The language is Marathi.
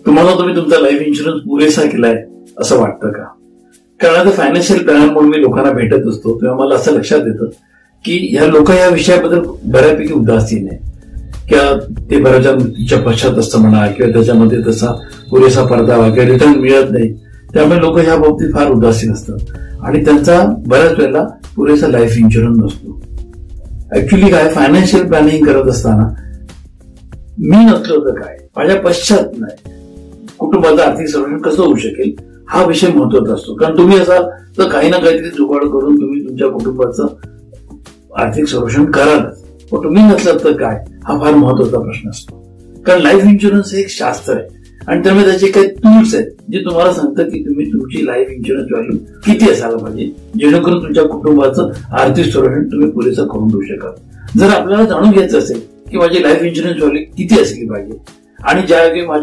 तुम्हाला तुम्ही तुमचा लाईफ इन्शुरन्स पुरेसा केलाय असं वाटतं का? कारण आता फायनान्शियल प्लॅनरमुळे मी लोकांना भेटत असतो तेव्हा मला असं लक्षात येतं की ह्या लोक या विषयाबद्दल बऱ्यापैकी उदासीन आहे किंवा ते बऱ्याचशा मृत्यूच्या पश्चात असतं म्हणा किंवा त्याच्यामध्ये तसा पुरेसा परतावा किंवा रिटर्न मिळत नाही, त्यामुळे लोक ह्या बाबतीत फार उदासीन असतात आणि त्यांचा बऱ्याच वेळेला पुरेसा लाईफ इन्शुरन्स नसतो. ऍक्च्युली काय, फायनान्शियल प्लॅनिंग करत असताना मी नसलो तर काय, माझ्या पश्चात नाही कुटुंबाचं आर्थिक संरक्षण कसं होऊ शकेल हा विषय महत्वाचा असतो. कारण तुम्ही असाल तर काही ना काहीतरी जुगाड करून तुम्ही तुमच्या कुटुंबाचं आर्थिक संरक्षण करालच, पण तुम्ही नसलात तर काय हा फार महत्वाचा प्रश्न असतो. कारण लाईफ इन्शुरन्स हे एक शास्त्र आहे आणि त्यामुळे त्याचे काही टूल्स आहेत जे तुम्हाला सांगतात की तुम्ही तुमची लाईफ इन्शुरन्स व्हॅल्यू किती असायला पाहिजे जेणेकरून तुमच्या कुटुंबाचं आर्थिक संरक्षण तुम्ही पुरेसं करून देऊ शकाल. जर आपल्याला जाणून घ्यायचं असेल की माझी लाईफ इन्शुरन्स व्हॅल्यू किती असली पाहिजे आणि ज्यावेळी